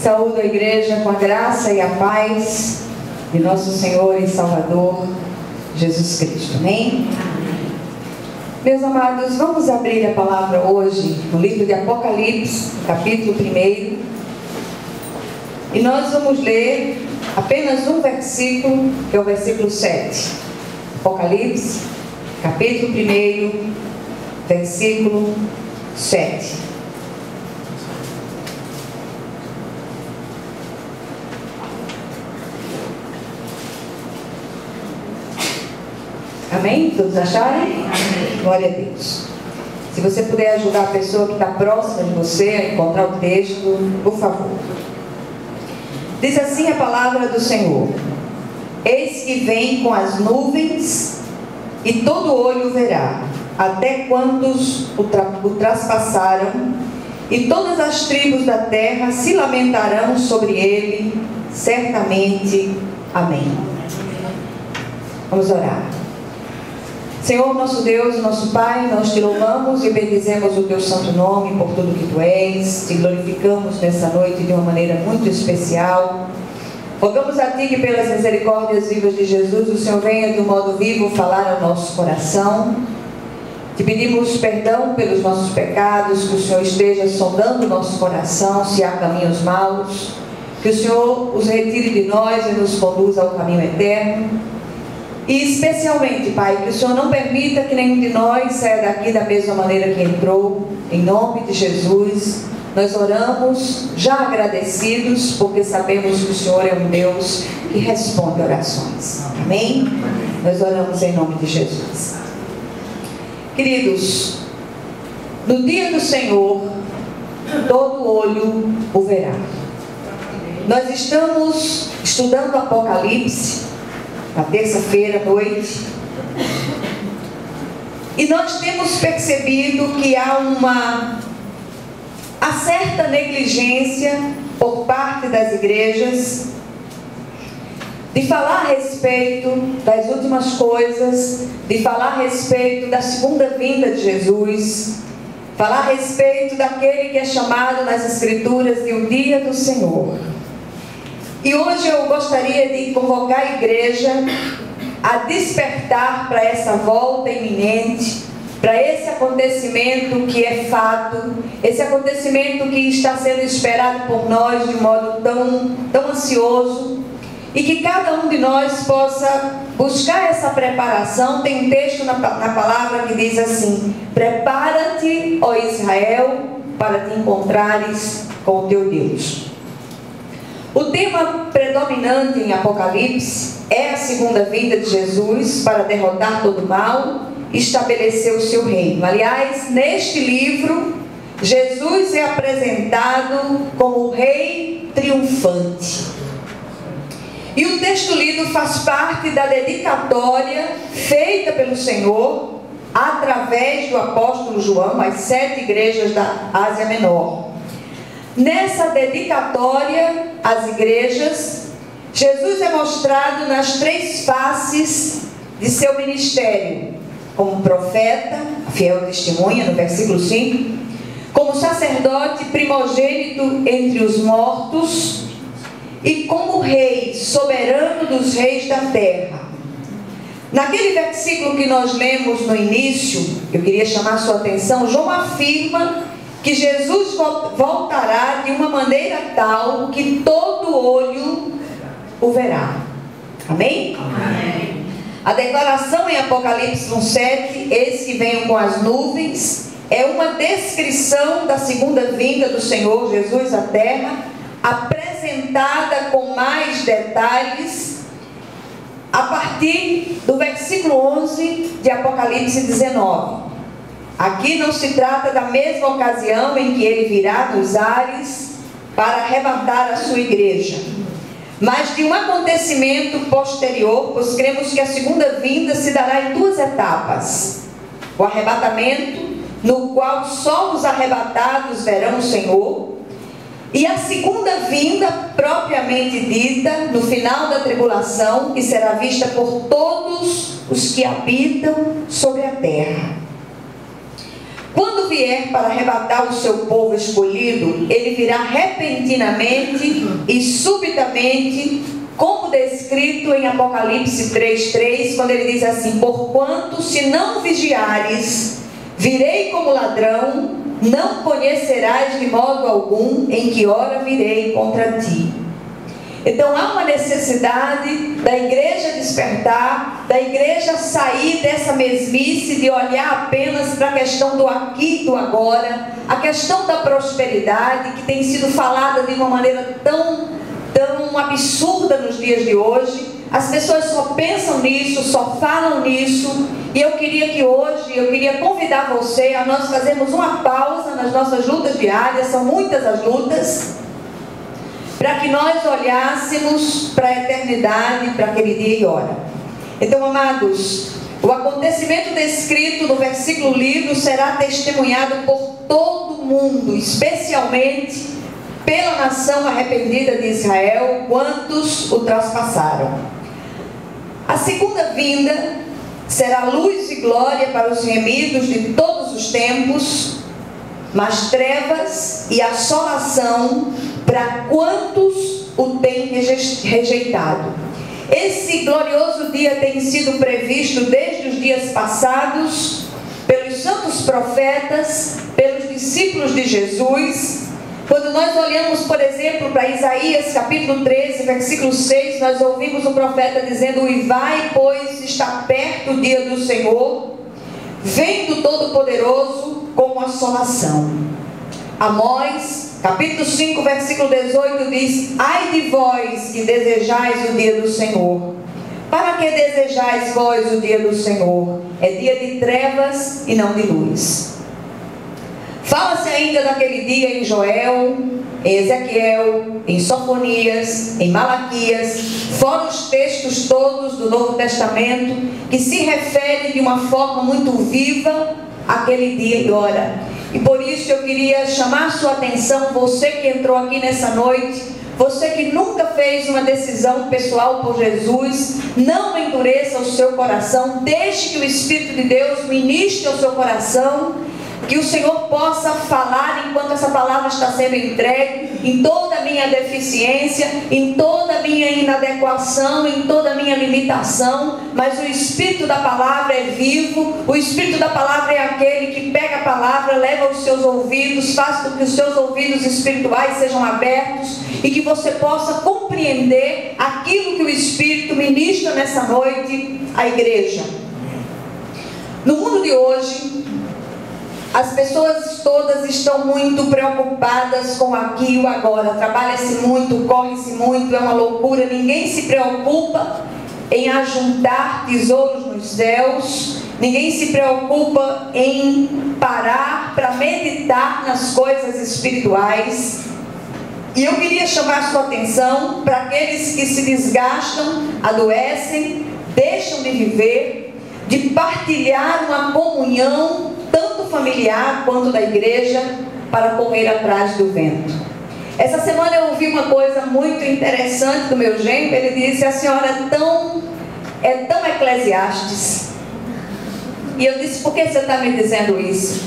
Saúdo a igreja com a graça e a paz de nosso Senhor e Salvador Jesus Cristo. Amém? Meus amados, vamos abrir a palavra hoje no livro de Apocalipse, capítulo 1. E nós vamos ler apenas um versículo, que é o versículo 7. Apocalipse, capítulo 1, versículo 7. Amém? Todos acharam? Amém. Glória a Deus. Se você puder ajudar a pessoa que está próxima de você a encontrar o texto, por favor. Diz assim a palavra do Senhor: Eis que vem com as nuvens, e todo olho verá, até quantos o traspassaram, e todas as tribos da terra se lamentarão sobre ele, certamente. Amém. Vamos orar. Senhor, nosso Deus, nosso Pai, nós te louvamos e bendizemos o teu santo nome por tudo que tu és, te glorificamos nessa noite de uma maneira muito especial. Rogamos a ti que pelas misericórdias vivas de Jesus, o Senhor venha de um modo vivo falar ao nosso coração. Te pedimos perdão pelos nossos pecados, que o Senhor esteja sondando o nosso coração, se há caminhos maus, que o Senhor os retire de nós e nos conduza ao caminho eterno. E especialmente, Pai, que o Senhor não permita que nenhum de nós saia daqui da mesma maneira que entrou. Em nome de Jesus, nós oramos já agradecidos, porque sabemos que o Senhor é um Deus que responde orações. Amém? Nós oramos em nome de Jesus. Queridos, no dia do Senhor, todo olho o verá. Nós estamos estudando Apocalipse, na terça-feira à noite, e nós temos percebido que há uma certa negligência por parte das igrejas de falar a respeito das últimas coisas, de falar a respeito da segunda vinda de Jesus, falar a respeito daquele que é chamado nas Escrituras de o dia do Senhor. E hoje eu gostaria de convocar a igreja a despertar para essa volta iminente, para esse acontecimento que é fato, esse acontecimento que está sendo esperado por nós de um modo tão ansioso, e que cada um de nós possa buscar essa preparação. Tem um texto na palavra que diz assim: prepara-te, ó Israel, para te encontrares com o teu Deus. O tema predominante em Apocalipse é a segunda vinda de Jesus para derrotar todo o mal e estabelecer o seu reino. Aliás, neste livro, Jesus é apresentado como o rei triunfante. E o texto lido faz parte da dedicatória feita pelo Senhor através do apóstolo João às 7 igrejas da Ásia Menor. Nessa dedicatória às igrejas, Jesus é mostrado nas 3 faces de seu ministério: como profeta, fiel testemunha, no versículo 5, como sacerdote primogênito entre os mortos, e como rei soberano dos reis da terra. Naquele versículo que nós lemos no início, eu queria chamar a sua atenção. João afirma que Jesus voltará de uma maneira tal que todo olho o verá. Amém? Amém. A declaração em Apocalipse 1:7, eis que venho com as nuvens, é uma descrição da segunda vinda do Senhor Jesus à terra, apresentada com mais detalhes a partir do versículo 11 de Apocalipse 19. Aqui não se trata da mesma ocasião em que ele virá dos ares para arrebatar a sua igreja, mas de um acontecimento posterior, pois cremos que a segunda vinda se dará em 2 etapas: o arrebatamento, no qual só os arrebatados verão o Senhor, e a segunda vinda propriamente dita, no final da tribulação, que será vista por todos os que habitam sobre a terra. quando vier para arrebatar o seu povo escolhido, ele virá repentinamente e subitamente, como descrito em Apocalipse 3:3, quando ele diz assim: porquanto se não vigiares, virei como ladrão, não conhecerás de modo algum em que hora virei contra ti. Então há uma necessidade da igreja despertar, da igreja sair dessa mesmice de olhar apenas para a questão do aqui e do agora, a questão da prosperidade que tem sido falada de uma maneira tão absurda nos dias de hoje. As pessoas só pensam nisso, só falam nisso, e eu queria que hoje, eu queria convidar você a nós fazermos uma pausa nas nossas lutas diárias, são muitas as lutas, para que nós olhássemos para a eternidade, para aquele dia e hora. Então, amados, o acontecimento descrito no versículo lido será testemunhado por todo mundo, especialmente pela nação arrependida de Israel, quantos o traspassaram. A segunda vinda será luz e glória para os remidos de todos os tempos, mas trevas e assolação para quantos o têm rejeitado. Esse glorioso dia tem sido previsto desde os dias passados, pelos santos profetas, pelos discípulos de Jesus. Quando nós olhamos, por exemplo, para Isaías capítulo 13, versículo 6, nós ouvimos o profeta dizendo: uivai, pois está perto o dia do Senhor, vem do Todo-Poderoso com assolação. Amós, capítulo 5, versículo 18 diz: ai de vós que desejais o dia do Senhor. Para que desejais vós o dia do Senhor? É dia de trevas e não de luz. Fala-se ainda daquele dia em Joel, em Ezequiel, em Sofonias, em Malaquias, fora os textos todos do Novo Testamento, que se referem de uma forma muito viva àquele dia e hora. E por isso eu queria chamar sua atenção, você que entrou aqui nessa noite, você que nunca fez uma decisão pessoal por Jesus, não endureça o seu coração, deixe que o Espírito de Deus ministre ao seu coração, que o Senhor possa falar enquanto essa palavra está sendo entregue, em toda a minha deficiência, em toda a minha inadequação, em toda a minha limitação, mas o Espírito da palavra é vivo, o Espírito da palavra é aquele que pega a palavra, leva os seus ouvidos, faz com que os seus ouvidos espirituais sejam abertos e que você possa compreender aquilo que o Espírito ministra nessa noite à igreja. No mundo de hoje, as pessoas todas estão muito preocupadas com aqui e o agora. Trabalha-se muito, corre-se muito, é uma loucura. Ninguém se preocupa em ajuntar tesouros nos céus. Ninguém se preocupa em parar para meditar nas coisas espirituais. E eu queria chamar sua atenção para aqueles que se desgastam, adoecem, deixam de viver, de partilhar uma comunhão tanto familiar quanto da igreja, para correr atrás do vento. Essa semana eu ouvi uma coisa muito interessante do meu genro. Ele disse: a senhora é tão Eclesiastes. E eu disse: por que você está me dizendo isso?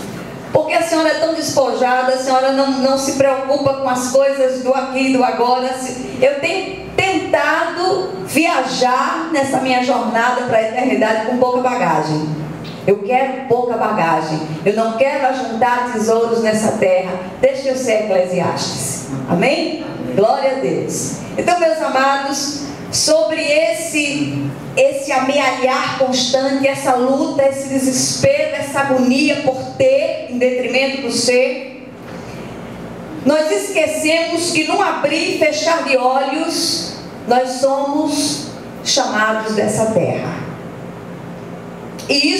Porque a senhora é tão despojada, a senhora não se preocupa com as coisas do aqui e do agora. Eu tenho tentado viajar nessa minha jornada para a eternidade com pouca bagagem. Eu quero pouca bagagem. Eu não quero ajuntar tesouros nessa terra. Deixa eu ser Eclesiastes. Amém? Glória a Deus. Então, meus amados, sobre esse amealhar constante, essa luta, esse desespero, essa agonia por ter em detrimento do ser, nós esquecemos que num abrir e fechar de olhos, nós somos chamados dessa terra. E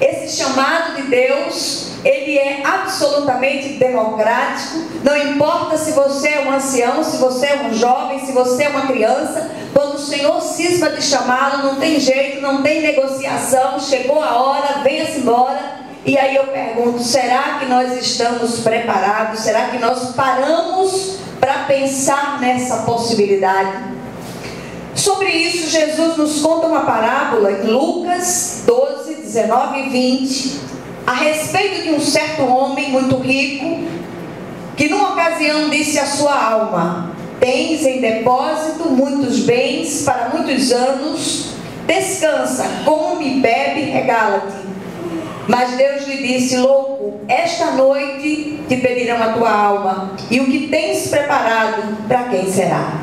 esse chamado de Deus, ele é absolutamente democrático. Não importa se você é um ancião, se você é um jovem, se você é uma criança. Quando o Senhor cisma de chamá-lo, não tem jeito, não tem negociação. Chegou a hora, venha-se embora. E aí eu pergunto: será que nós estamos preparados? Será que nós paramos para pensar nessa possibilidade? Sobre isso, Jesus nos conta uma parábola em Lucas 12, 19 e 20, a respeito de um certo homem muito rico, que numa ocasião disse à sua alma: tens em depósito muitos bens para muitos anos, descansa, come, bebe, regala-te. Mas Deus lhe disse: louco, esta noite te pedirão a tua alma, e o que tens preparado, para quem será?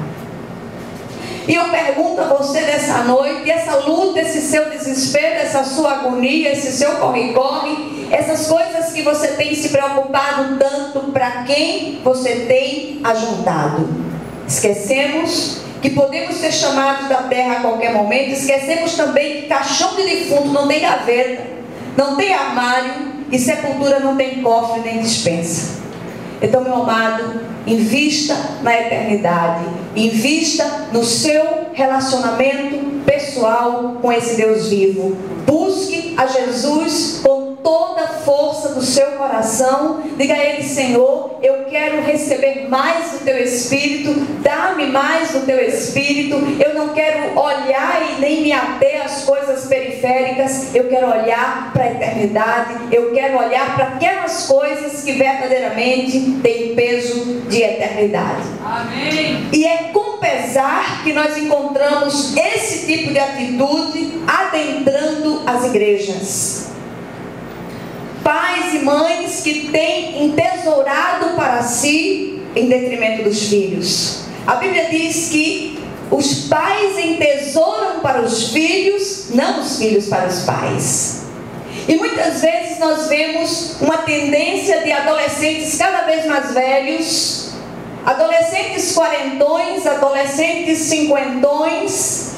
E eu pergunto a você nessa noite, essa luta, esse seu desespero, essa sua agonia, esse seu corre-corre, essas coisas que você tem se preocupado tanto, para quem você tem ajuntado? Esquecemos que podemos ser chamados da terra a qualquer momento. Esquecemos também que caixão de defunto não tem gaveta, não tem armário, e sepultura não tem cofre nem despensa. Então, meu amado, invista na eternidade, invista no seu relacionamento pessoal com esse Deus vivo. Busque a Jesus com toda a força do seu coração. Diga a Ele: Senhor, eu quero receber mais do Teu Espírito, dá-me mais do Teu Espírito. Eu não quero olhar e nem me ater às coisas periféricas, eu quero olhar para a eternidade, eu quero olhar para aquelas coisas que verdadeiramente têm peso de eternidade. Amém. E é com pesar que nós encontramos esse tipo de atitude adentrando as igrejas. Pais e mães que têm entesourado para si em detrimento dos filhos. A Bíblia diz que os pais entesouram para os filhos, não os filhos para os pais. E muitas vezes nós vemos uma tendência de adolescentes cada vez mais velhos, adolescentes quarentões, adolescentes cinquentões,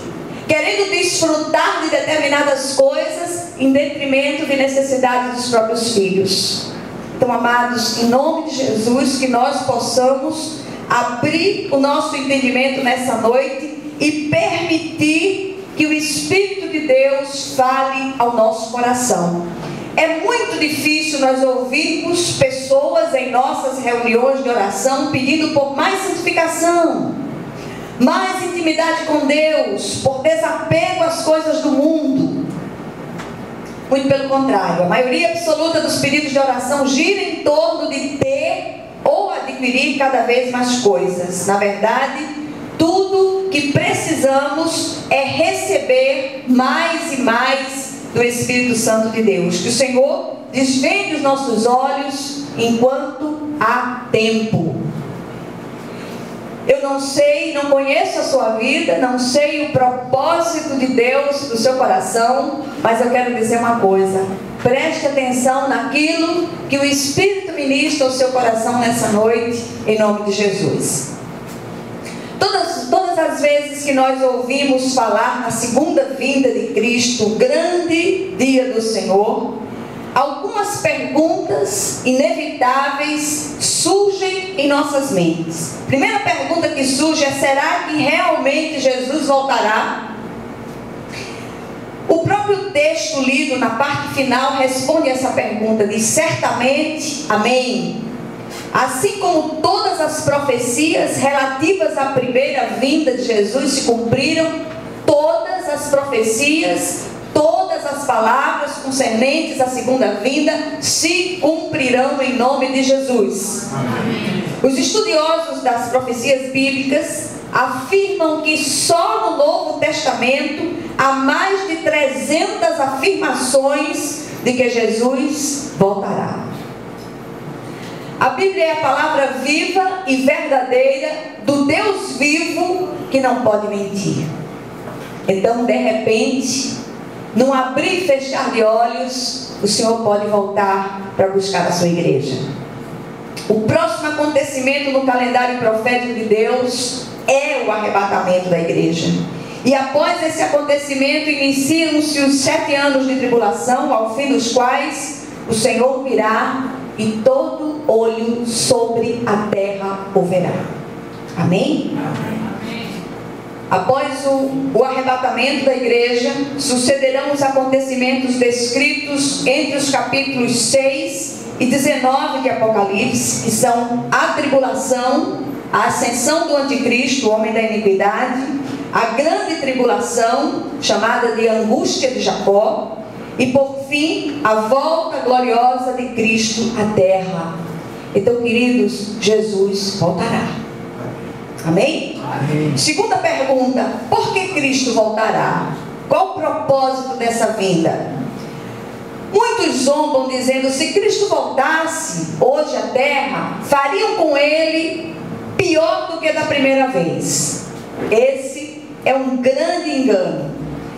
querendo desfrutar de determinadas coisas em detrimento de necessidades dos próprios filhos. Então, amados, em nome de Jesus, que nós possamos abrir o nosso entendimento nessa noite e permitir que o Espírito de Deus fale ao nosso coração. É muito difícil nós ouvirmos pessoas em nossas reuniões de oração pedindo por mais santificação, mais intimidade com Deus, por desapego às coisas do mundo. Muito pelo contrário, a maioria absoluta dos pedidos de oração gira em torno de ter ou adquirir cada vez mais coisas. Na verdade, tudo que precisamos é receber mais e mais do Espírito Santo de Deus. Que o Senhor desvende os nossos olhos enquanto há tempo. Eu não sei, não conheço a sua vida, não sei o propósito de Deus do seu coração, mas eu quero dizer uma coisa: preste atenção naquilo que o Espírito ministra ao seu coração nessa noite, em nome de Jesus. Todas as vezes que nós ouvimos falar na segunda vinda de Cristo, o grande dia do Senhor, algumas perguntas inevitáveis surgem em nossas mentes. Primeira pergunta que surge é: será que realmente Jesus voltará? O próprio texto lido na parte final responde essa pergunta, diz: certamente, amém. Assim como todas as profecias relativas à primeira vinda de Jesus se cumpriram, todas as profecias, todas as palavras concernentes à segunda vinda se cumprirão em nome de Jesus. Amém. Os estudiosos das profecias bíblicas afirmam que só no Novo Testamento há mais de 300 afirmações de que Jesus voltará. A Bíblia é a palavra viva e verdadeira do Deus vivo que não pode mentir. Então, de repente, num abrir e fechar de olhos, o Senhor pode voltar para buscar a sua igreja. O próximo acontecimento no calendário profético de Deus é o arrebatamento da igreja. E após esse acontecimento iniciam-se os 7 anos de tribulação, ao fim dos quais o Senhor virá e todo olho sobre a terra o verá. Amém? Amém. Após o arrebatamento da igreja, sucederão os acontecimentos descritos entre os capítulos 6 e 19 de Apocalipse, que são a tribulação, a ascensão do anticristo, o homem da iniquidade, a grande tribulação, chamada de angústia de Jacó, e por fim a volta gloriosa de Cristo à terra. Então, queridos, Jesus voltará. Amém? Amém. Segunda pergunta: por que Cristo voltará? Qual o propósito dessa vinda? Muitos zombam dizendo: se Cristo voltasse hoje à terra, fariam com ele pior do que da primeira vez. Esse é um grande engano.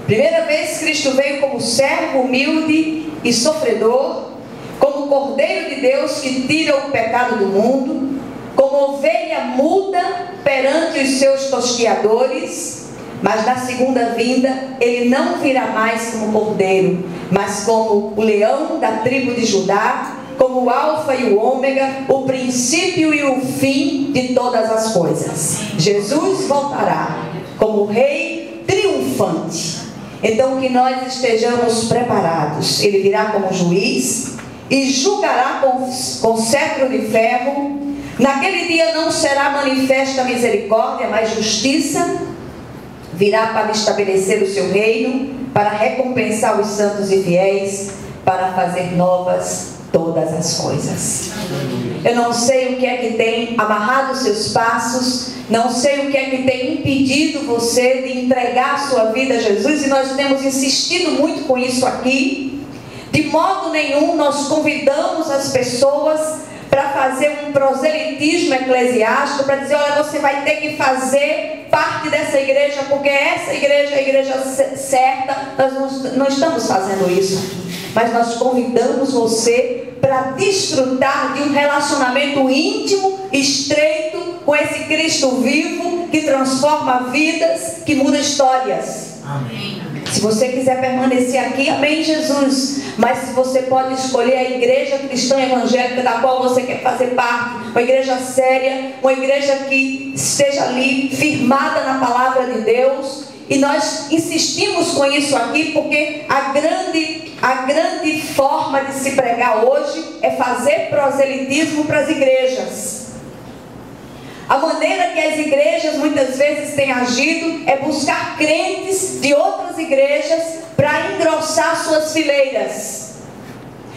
Primeira vez Cristo veio como servo humilde e sofredor, como Cordeiro de Deus que tira o pecado do mundo, como ovelha muda perante os seus tosqueadores. Mas na segunda vinda, ele não virá mais como cordeiro, mas como o leão da tribo de Judá, como o alfa e o ômega, o princípio e o fim de todas as coisas. Jesus voltará como rei triunfante. Então, que nós estejamos preparados. Ele virá como juiz e julgará com cetro de ferro. Naquele dia não será manifesta misericórdia, mas justiça. Virá para estabelecer o seu reino, para recompensar os santos e fiéis, para fazer novas todas as coisas. Eu não sei o que é que tem amarrado os seus passos, não sei o que é que tem impedido você de entregar a sua vida a Jesus, e nós temos insistido muito com isso aqui. De modo nenhum nós convidamos as pessoas para fazer um proselitismo eclesiástico, para dizer: olha, você vai ter que fazer parte dessa igreja, porque essa igreja é a igreja certa. Nós não estamos fazendo isso, mas nós convidamos você para desfrutar de um relacionamento íntimo, estreito, com esse Cristo vivo, que transforma vidas, que muda histórias. Amém. Se você quiser permanecer aqui, amém, Jesus. Mas se você pode escolher a igreja cristã evangélica da qual você quer fazer parte, uma igreja séria, uma igreja que esteja ali firmada na palavra de Deus. E nós insistimos com isso aqui porque a grande forma de se pregar hoje é fazer proselitismo para as igrejas. A maneira que as igrejas muitas vezes têm agido é buscar crentes de outras igrejas para engrossar suas fileiras.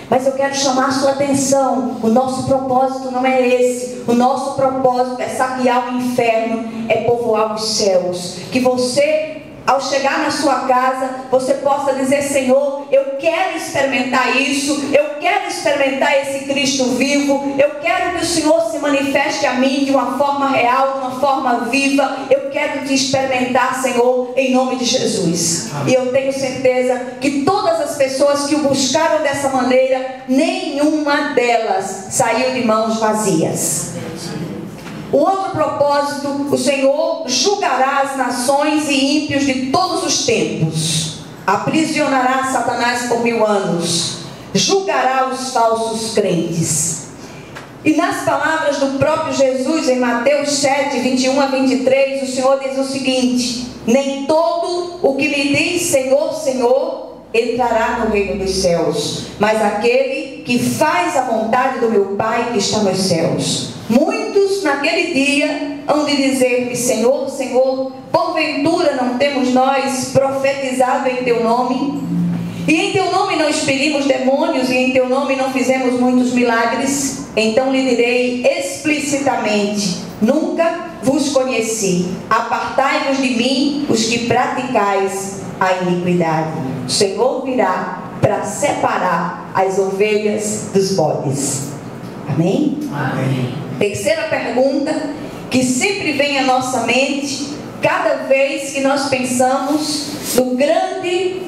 Mas eu quero chamar a sua atenção: o nosso propósito não é esse. O nosso propósito é saquear o inferno, é povoar os céus. Que você, ao chegar na sua casa, você possa dizer: Senhor, eu quero experimentar isso, eu quero experimentar esse Cristo vivo, eu quero que o Senhor se manifeste a mim de uma forma real, de uma forma viva. Eu quero te experimentar, Senhor, em nome de Jesus. Amém. E eu tenho certeza que todas as pessoas que o buscaram dessa maneira, nenhuma delas saiu de mãos vazias. O outro propósito: o Senhor julgará as nações e ímpios de todos os tempos, aprisionará Satanás por 1000 anos, julgará os falsos crentes. E nas palavras do próprio Jesus, em Mateus 7, 21 a 23, o Senhor diz o seguinte: nem todo o que me diz Senhor, Senhor, entrará no reino dos céus, mas aquele que faz a vontade do meu Pai que está nos céus. Muitos naquele dia hão de dizer-me: Senhor, Senhor, porventura não temos nós profetizado em teu nome? E em teu nome não expelimos demônios, e em teu nome não fizemos muitos milagres? Então lhe direi explicitamente: nunca vos conheci. Apartai-vos de mim, os que praticais a iniquidade. O Senhor virá para separar as ovelhas dos bodes. Amém? Amém. Terceira pergunta que sempre vem à nossa mente cada vez que nós pensamos no grande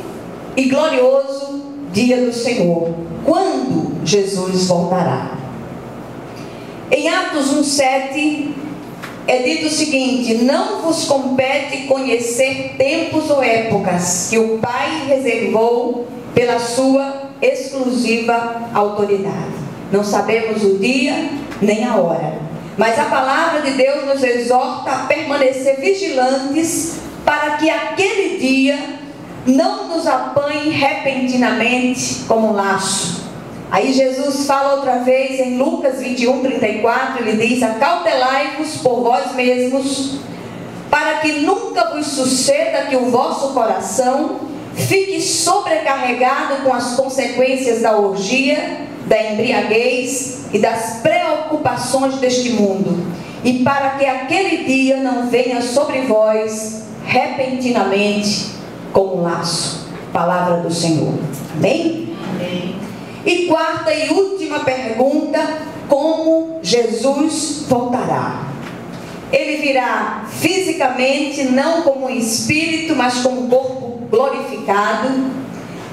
e glorioso dia do Senhor: quando Jesus voltará? Em Atos 1:7 é dito o seguinte: não vos compete conhecer tempos ou épocas que o Pai reservou pela sua exclusiva autoridade. Não sabemos o dia nem a hora, mas a palavra de Deus nos exorta a permanecer vigilantes para que aquele dia não nos apanhe repentinamente como um laço. Aí Jesus fala outra vez em Lucas 21:34, ele diz: acautelai-vos por vós mesmos, para que nunca vos suceda que o vosso coração, fique sobrecarregado com as consequências da orgia, da embriaguez e das preocupações deste mundo, e para que aquele dia não venha sobre vós repentinamente como um laço. Palavra do Senhor. Amém? Amém. E quarta e última pergunta: como Jesus voltará? Ele virá fisicamente, não como um espírito, mas como um corpo glorificado.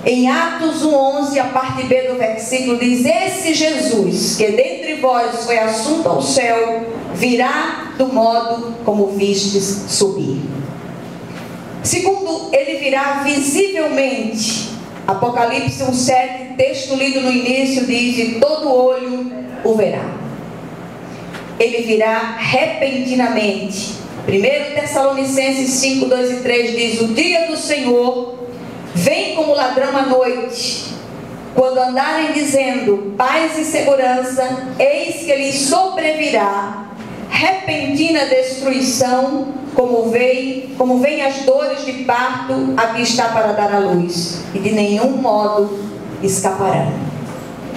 Em Atos 1:11, a parte B do versículo diz: esse Jesus, que dentre vós foi assunto ao céu, virá do modo como vistes subir. Segundo, ele virá visivelmente. Apocalipse 1:7, texto lido no início, diz: e todo olho o verá. Ele virá repentinamente. 1 Tessalonicenses 5:2 e 3 diz: o dia do Senhor vem como ladrão à noite. Quando andarem dizendo paz e segurança, eis que lhes sobrevirá repentina destruição, como vem as dores de parto a que está para dar à luz, e de nenhum modo escaparão.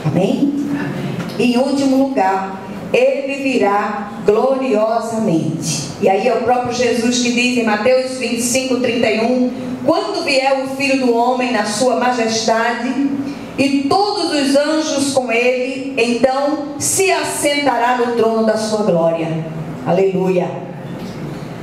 Amém? E em último lugar, ele virá gloriosamente. E aí é o próprio Jesus que diz em Mateus 25:31: quando vier o Filho do Homem na sua majestade, e todos os anjos com ele, então se assentará no trono da sua glória. Aleluia.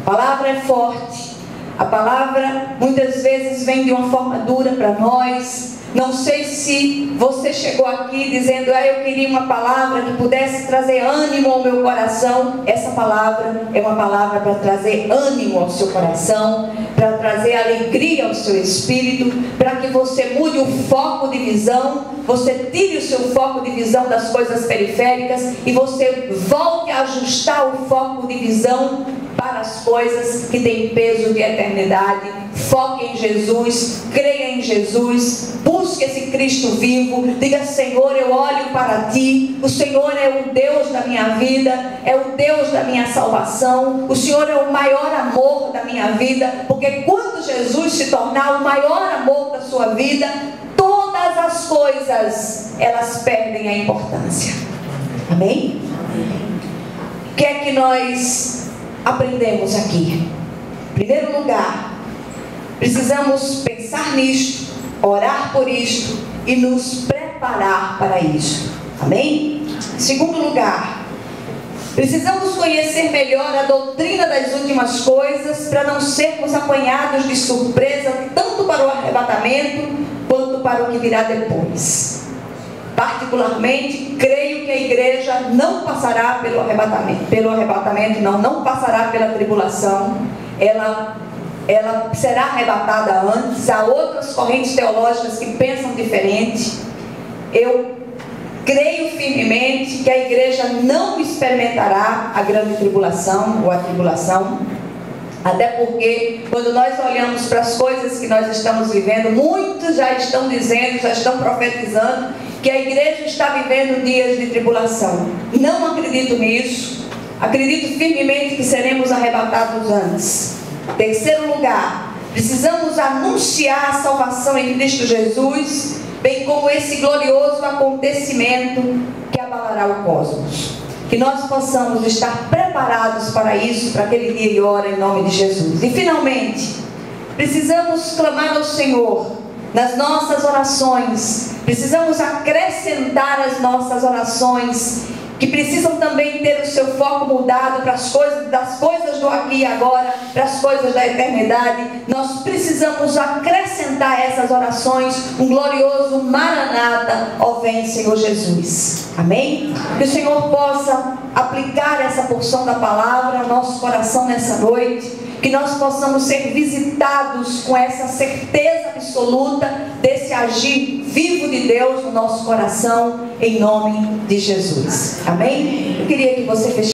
A palavra é forte. A palavra muitas vezes vem de uma forma dura para nós. Não sei se você chegou aqui dizendo: eu queria uma palavra que pudesse trazer ânimo ao meu coração. Essa palavra é uma palavra para trazer ânimo ao seu coração, para trazer alegria ao seu espírito, para que você mude o foco de visão, você tire o seu foco de visão das coisas periféricas e você volte a ajustar o foco de visão para as coisas que têm peso de eternidade. Foque em Jesus, creia em Jesus, busque esse Cristo vivo. Diga: Senhor, eu olho para Ti. O Senhor é o Deus da minha vida, é o Deus da minha salvação. O Senhor é o maior amor da minha vida, porque quando Jesus se tornar o maior amor da sua vida, todas as coisas, elas perdem a importância. Amém? O que é que nós aprendemos aqui? Em primeiro lugar, precisamos pensar nisto, orar por isto e nos preparar para isso. Amém? Em segundo lugar, precisamos conhecer melhor a doutrina das últimas coisas para não sermos apanhados de surpresa, tanto para o arrebatamento quanto para o que virá depois. Particularmente, creio que a igreja não passará pelo arrebatamento, não passará pela tribulação. Ela será arrebatada antes. Há outras correntes teológicas que pensam diferente. Eu creio firmemente que a igreja não experimentará a grande tribulação ou a tribulação. Até porque, quando nós olhamos para as coisas que nós estamos vivendo, muitos já estão dizendo, já estão profetizando que a igreja está vivendo dias de tribulação. Não acredito nisso. Acredito firmemente que seremos arrebatados antes. Terceiro lugar, precisamos anunciar a salvação em Cristo Jesus, bem como esse glorioso acontecimento que abalará o cosmos. Que nós possamos estar preparados para isso, para aquele dia e hora, em nome de Jesus. E finalmente, precisamos clamar ao Senhor nas nossas orações. Precisamos acrescentar as nossas orações, que precisam também ter o seu foco mudado para as coisas, das coisas do aqui e agora, para as coisas da eternidade. Nós precisamos acrescentar essas orações, um glorioso Maranata, ó vem Senhor Jesus. Amém? Que o Senhor possa aplicar essa porção da palavra ao nosso coração nessa noite, que nós possamos ser visitados com essa certeza absoluta desse agir vivo de Deus no nosso coração, em nome de Jesus. Amém? Eu queria que você fechasse